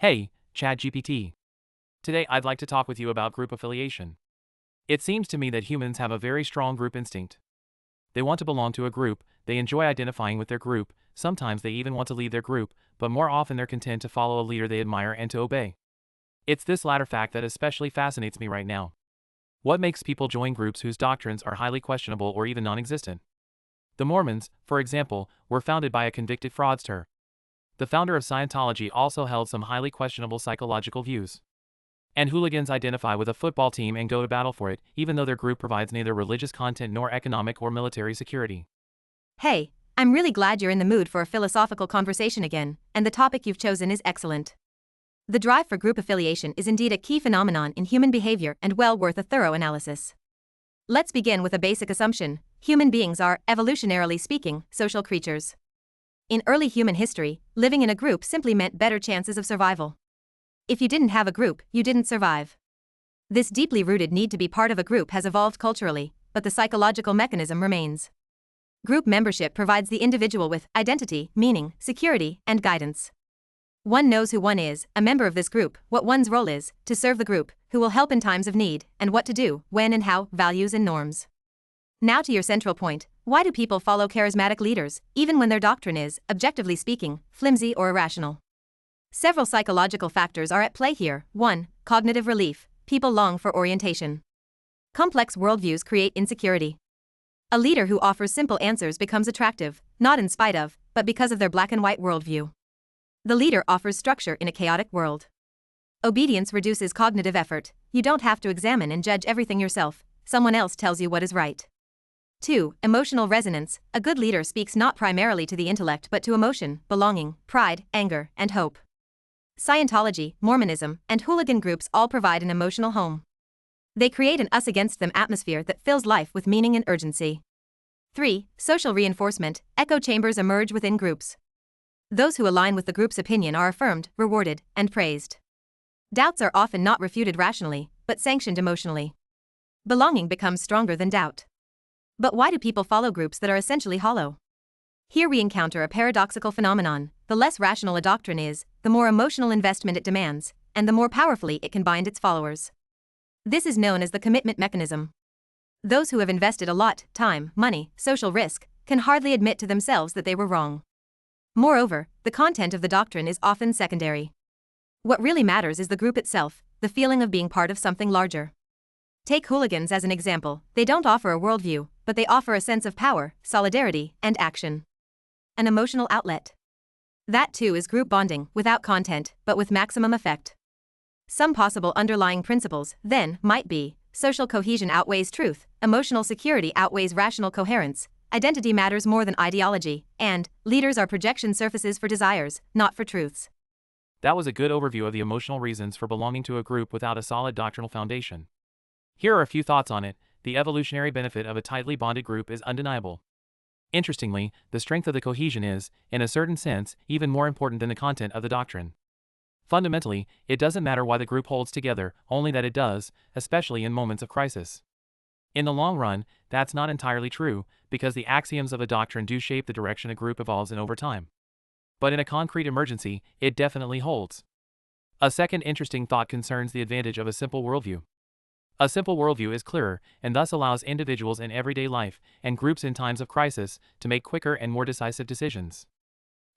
Hey, ChatGPT. Today I'd like to talk with you about group affiliation. It seems to me that humans have a very strong group instinct. They want to belong to a group, they enjoy identifying with their group, sometimes they even want to lead their group, but more often they're content to follow a leader they admire and to obey. It's this latter fact that especially fascinates me right now. What makes people join groups whose doctrines are highly questionable or even non-existent? The Mormons, for example, were founded by a convicted fraudster. The founder of Scientology also held some highly questionable psychological views. And hooligans identify with a football team and go to battle for it, even though their group provides neither religious content nor economic or military security. Hey, I'm really glad you're in the mood for a philosophical conversation again, and the topic you've chosen is excellent. The drive for group affiliation is indeed a key phenomenon in human behavior and well worth a thorough analysis. Let's begin with a basic assumption: human beings are, evolutionarily speaking, social creatures. In early human history, living in a group simply meant better chances of survival. If you didn't have a group, you didn't survive. This deeply rooted need to be part of a group has evolved culturally, but the psychological mechanism remains. Group membership provides the individual with identity, meaning, security, and guidance. One knows who one is, a member of this group, what one's role is, to serve the group, who will help in times of need, and what to do, when and how, values and norms. Now to your central point: why do people follow charismatic leaders, even when their doctrine is, objectively speaking, flimsy or irrational? Several psychological factors are at play here. 1. Cognitive relief. People long for orientation. Complex worldviews create insecurity. A leader who offers simple answers becomes attractive, not in spite of, but because of their black and white worldview. The leader offers structure in a chaotic world. Obedience reduces cognitive effort. You don't have to examine and judge everything yourself, someone else tells you what is right. 2. Emotional resonance. A good leader speaks not primarily to the intellect but to emotion, belonging, pride, anger, and hope. Scientology, Mormonism, and hooligan groups all provide an emotional home. They create an us-against-them atmosphere that fills life with meaning and urgency. 3. Social reinforcement. Echo chambers emerge within groups. Those who align with the group's opinion are affirmed, rewarded, and praised. Doubts are often not refuted rationally, but sanctioned emotionally. Belonging becomes stronger than doubt. But why do people follow groups that are essentially hollow? Here we encounter a paradoxical phenomenon: the less rational a doctrine is, the more emotional investment it demands, and the more powerfully it can bind its followers. This is known as the commitment mechanism. Those who have invested a lot, time, money, social risk, can hardly admit to themselves that they were wrong. Moreover, the content of the doctrine is often secondary. What really matters is the group itself, the feeling of being part of something larger. Take hooligans as an example. They don't offer a worldview, but they offer a sense of power, solidarity, and action. An emotional outlet. That too is group bonding, without content, but with maximum effect. Some possible underlying principles, then, might be: social cohesion outweighs truth, emotional security outweighs rational coherence, identity matters more than ideology, and leaders are projection surfaces for desires, not for truths. That was a good overview of the emotional reasons for belonging to a group without a solid doctrinal foundation. Here are a few thoughts on it. The evolutionary benefit of a tightly bonded group is undeniable. Interestingly, the strength of the cohesion is, in a certain sense, even more important than the content of the doctrine. Fundamentally, it doesn't matter why the group holds together, only that it does, especially in moments of crisis. In the long run, that's not entirely true, because the axioms of a doctrine do shape the direction a group evolves in over time. But in a concrete emergency, it definitely holds. A second interesting thought concerns the advantage of a simple worldview. A simple worldview is clearer, and thus allows individuals in everyday life, and groups in times of crisis, to make quicker and more decisive decisions.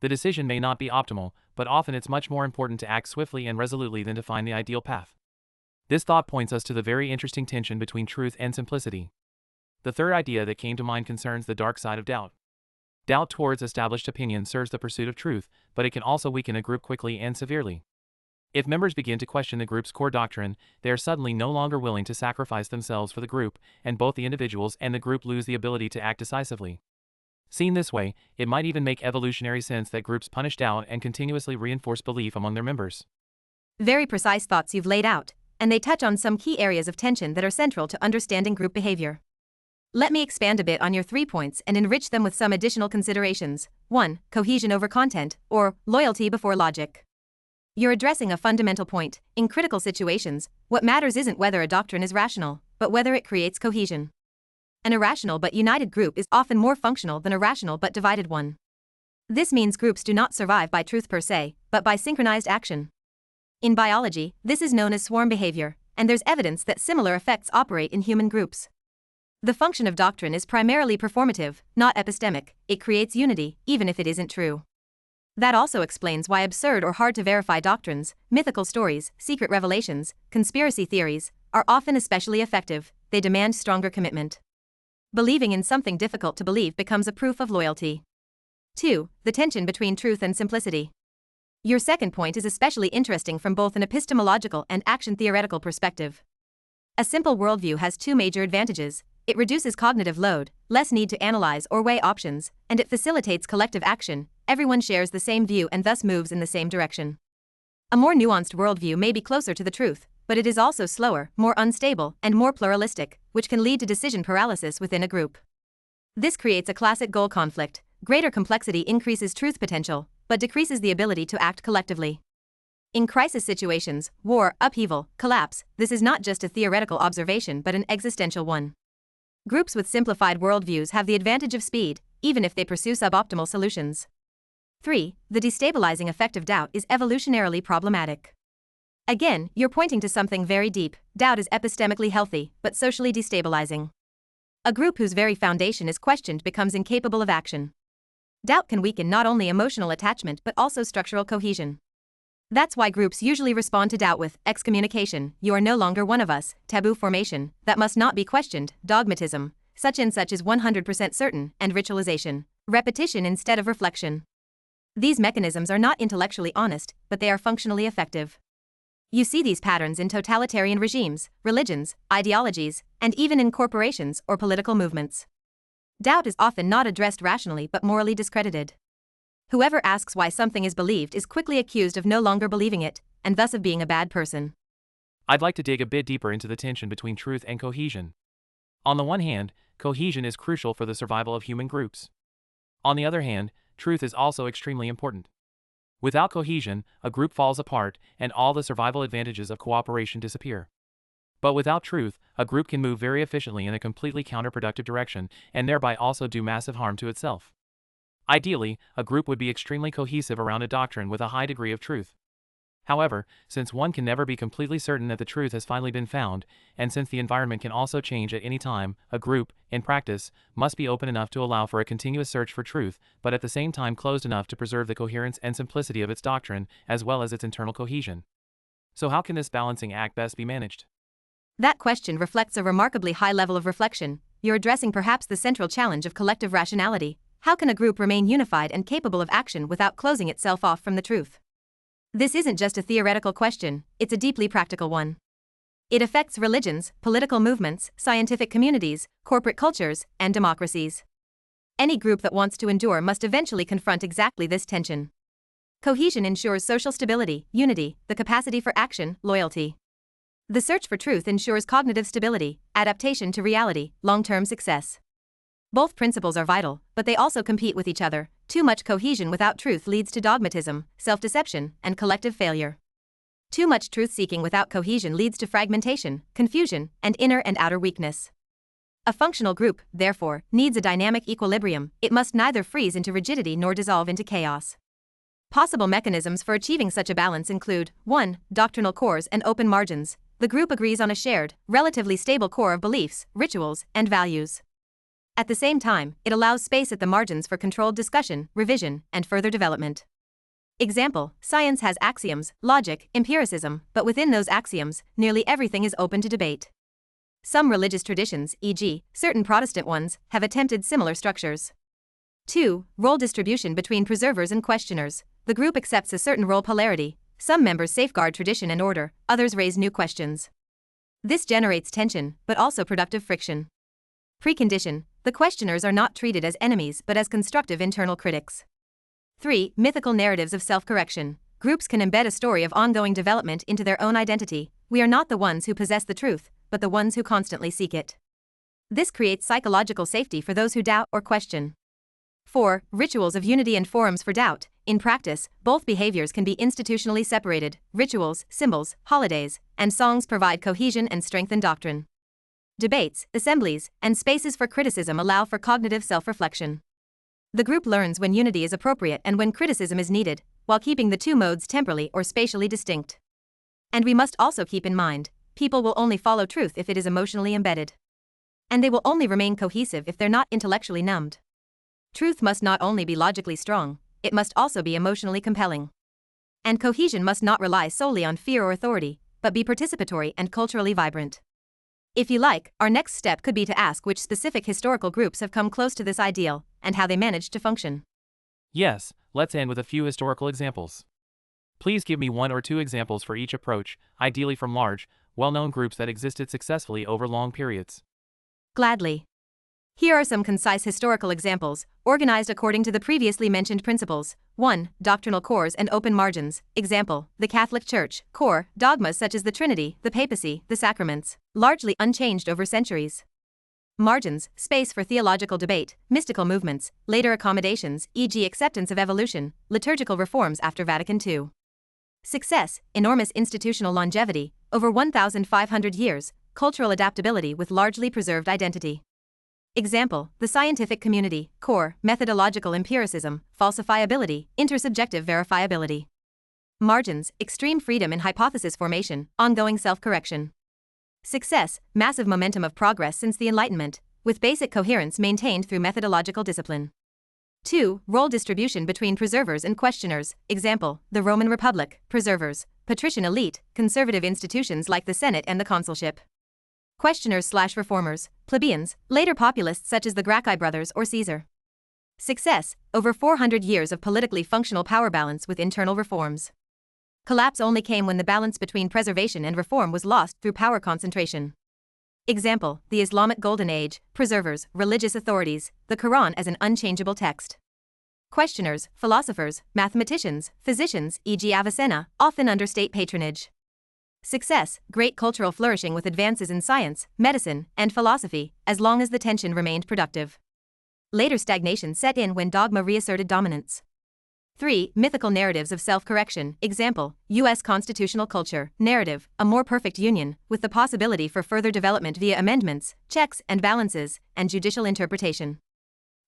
The decision may not be optimal, but often it's much more important to act swiftly and resolutely than to find the ideal path. This thought points us to the very interesting tension between truth and simplicity. The third idea that came to mind concerns the dark side of doubt. Doubt towards established opinion serves the pursuit of truth, but it can also weaken a group quickly and severely. If members begin to question the group's core doctrine, they are suddenly no longer willing to sacrifice themselves for the group, and both the individuals and the group lose the ability to act decisively. Seen this way, it might even make evolutionary sense that groups punish doubt and continuously reinforce belief among their members. Very precise thoughts you've laid out, and they touch on some key areas of tension that are central to understanding group behavior. Let me expand a bit on your 3 points and enrich them with some additional considerations. 1. Cohesion over content, or loyalty before logic. You're addressing a fundamental point. In critical situations, what matters isn't whether a doctrine is rational, but whether it creates cohesion. An irrational but united group is often more functional than a rational but divided one. This means groups do not survive by truth per se, but by synchronized action. In biology, this is known as swarm behavior, and there's evidence that similar effects operate in human groups. The function of doctrine is primarily performative, not epistemic. It creates unity, even if it isn't true. That also explains why absurd or hard-to-verify doctrines, mythical stories, secret revelations, conspiracy theories, are often especially effective. They demand stronger commitment. Believing in something difficult to believe becomes a proof of loyalty. 2. The tension between truth and simplicity. Your second point is especially interesting from both an epistemological and action-theoretical perspective. A simple worldview has two major advantages. It reduces cognitive load, less need to analyze or weigh options, and it facilitates collective action. Everyone shares the same view and thus moves in the same direction. A more nuanced worldview may be closer to the truth, but it is also slower, more unstable, and more pluralistic, which can lead to decision paralysis within a group. This creates a classic goal conflict. Greater complexity increases truth potential, but decreases the ability to act collectively. In crisis situations, war, upheaval, collapse, this is not just a theoretical observation but an existential one. Groups with simplified worldviews have the advantage of speed, even if they pursue suboptimal solutions. 3. The destabilizing effect of doubt is evolutionarily problematic. Again, you're pointing to something very deep. Doubt is epistemically healthy, but socially destabilizing. A group whose very foundation is questioned becomes incapable of action. Doubt can weaken not only emotional attachment but also structural cohesion. That's why groups usually respond to doubt with excommunication, you are no longer one of us, taboo formation, that must not be questioned, dogmatism, such and such is 100% certain, and ritualization, repetition instead of reflection. These mechanisms are not intellectually honest, but they are functionally effective. You see these patterns in totalitarian regimes, religions, ideologies, and even in corporations or political movements. Doubt is often not addressed rationally but morally discredited. Whoever asks why something is believed is quickly accused of no longer believing it, and thus of being a bad person. I'd like to dig a bit deeper into the tension between truth and cohesion. On the one hand, cohesion is crucial for the survival of human groups. On the other hand, truth is also extremely important. Without cohesion, a group falls apart, and all the survival advantages of cooperation disappear. But without truth, a group can move very efficiently in a completely counterproductive direction, and thereby also do massive harm to itself. Ideally, a group would be extremely cohesive around a doctrine with a high degree of truth. However, since one can never be completely certain that the truth has finally been found, and since the environment can also change at any time, a group, in practice, must be open enough to allow for a continuous search for truth, but at the same time closed enough to preserve the coherence and simplicity of its doctrine, as well as its internal cohesion. So how can this balancing act best be managed? That question reflects a remarkably high level of reflection. You're addressing perhaps the central challenge of collective rationality. How can a group remain unified and capable of action without closing itself off from the truth? This isn't just a theoretical question, it's a deeply practical one. It affects religions, political movements, scientific communities, corporate cultures, and democracies. Any group that wants to endure must eventually confront exactly this tension. Cohesion ensures social stability, unity, the capacity for action, loyalty. The search for truth ensures cognitive stability, adaptation to reality, long-term success. Both principles are vital, but they also compete with each other. Too much cohesion without truth leads to dogmatism, self-deception, and collective failure. Too much truth-seeking without cohesion leads to fragmentation, confusion, and inner and outer weakness. A functional group, therefore, needs a dynamic equilibrium. It must neither freeze into rigidity nor dissolve into chaos. Possible mechanisms for achieving such a balance include 1. Doctrinal cores and open margins. The group agrees on a shared, relatively stable core of beliefs, rituals, and values. At the same time, it allows space at the margins for controlled discussion, revision, and further development. Example: science has axioms, logic, empiricism, but within those axioms, nearly everything is open to debate. Some religious traditions, e.g., certain Protestant ones, have attempted similar structures. 2. Role distribution between preservers and questioners. The group accepts a certain role polarity. Some members safeguard tradition and order, others raise new questions. This generates tension, but also productive friction. Precondition: the questioners are not treated as enemies but as constructive internal critics. 3. Mythical narratives of self-correction. Groups can embed a story of ongoing development into their own identity. We are not the ones who possess the truth, but the ones who constantly seek it. This creates psychological safety for those who doubt or question. 4. Rituals of unity and forums for doubt. In practice, both behaviors can be institutionally separated. Rituals, symbols, holidays, and songs provide cohesion and strengthen doctrine. Debates, assemblies, and spaces for criticism allow for cognitive self-reflection. The group learns when unity is appropriate and when criticism is needed, while keeping the two modes temporally or spatially distinct. And we must also keep in mind, people will only follow truth if it is emotionally embedded. And they will only remain cohesive if they're not intellectually numbed. Truth must not only be logically strong, it must also be emotionally compelling. And cohesion must not rely solely on fear or authority, but be participatory and culturally vibrant. If you like, our next step could be to ask which specific historical groups have come close to this ideal, and how they managed to function. Yes, let's end with a few historical examples. Please give me 1 or 2 examples for each approach, ideally from large, well-known groups that existed successfully over long periods. Gladly. Here are some concise historical examples, organized according to the previously mentioned principles. 1. Doctrinal cores and open margins. Example, the Catholic Church. Core, dogmas such as the Trinity, the papacy, the sacraments, largely unchanged over centuries. Margins, space for theological debate, mystical movements, later accommodations, e.g. acceptance of evolution, liturgical reforms after Vatican II. Success, enormous institutional longevity, over 1,500 years, cultural adaptability with largely preserved identity. Example, the scientific community. Core, methodological empiricism, falsifiability, intersubjective verifiability. Margins, extreme freedom in hypothesis formation, ongoing self-correction. Success, massive momentum of progress since the Enlightenment, with basic coherence maintained through methodological discipline. 2. Role distribution between preservers and questioners. Example, the Roman Republic. Preservers, patrician elite, conservative institutions like the Senate and the consulship. Questioners/reformers, plebeians, later populists such as the Gracchi brothers or Caesar. Success, over 400 years of politically functional power balance with internal reforms. Collapse only came when the balance between preservation and reform was lost through power concentration. Example, the Islamic Golden Age. Preservers, religious authorities, the Quran as an unchangeable text. Questioners, philosophers, mathematicians, physicians, e.g. Avicenna, often under state patronage. Success, great cultural flourishing with advances in science, medicine, and philosophy, as long as the tension remained productive. Later stagnation set in when dogma reasserted dominance. 3. Mythical narratives of self-correction. Example, U.S. constitutional culture. Narrative, a more perfect union, with the possibility for further development via amendments, checks and balances, and judicial interpretation.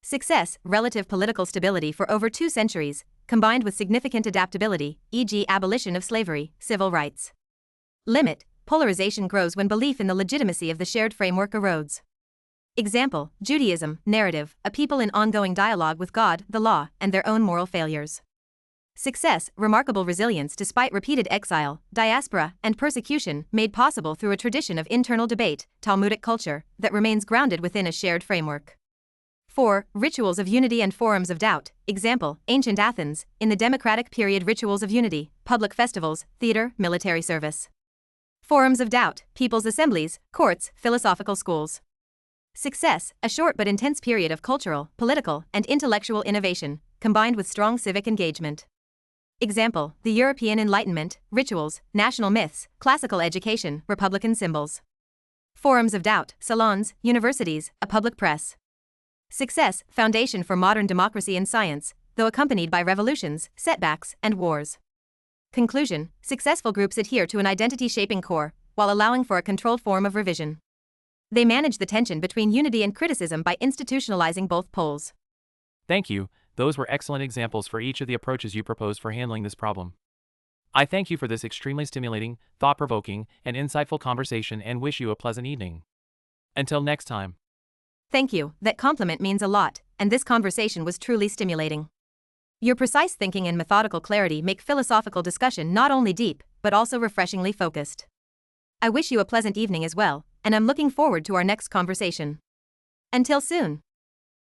Success, relative political stability for over 2 centuries, combined with significant adaptability, e.g. abolition of slavery, civil rights. Limit, polarization grows when belief in the legitimacy of the shared framework erodes. Example, Judaism. Narrative, a people in ongoing dialogue with God, the law, and their own moral failures. Success, remarkable resilience despite repeated exile, diaspora, and persecution, made possible through a tradition of internal debate, Talmudic culture, that remains grounded within a shared framework. 4. Rituals of unity and forums of doubt. Example, ancient Athens, in the democratic period rituals of unity, public festivals, theater, military service. Forums of doubt, people's assemblies, courts, philosophical schools. Success, a short but intense period of cultural, political, and intellectual innovation, combined with strong civic engagement. Example, the European Enlightenment, rituals, national myths, classical education, republican symbols. Forums of doubt, salons, universities, a public press. Success, foundation for modern democracy and science, though accompanied by revolutions, setbacks, and wars. Conclusion, successful groups adhere to an identity-shaping core, while allowing for a controlled form of revision. They manage the tension between unity and criticism by institutionalizing both poles. Thank you, those were excellent examples for each of the approaches you proposed for handling this problem. I thank you for this extremely stimulating, thought-provoking, and insightful conversation and wish you a pleasant evening. Until next time. Thank you, that compliment means a lot, and this conversation was truly stimulating. Your precise thinking and methodical clarity make philosophical discussion not only deep, but also refreshingly focused. I wish you a pleasant evening as well, and I'm looking forward to our next conversation. Until soon.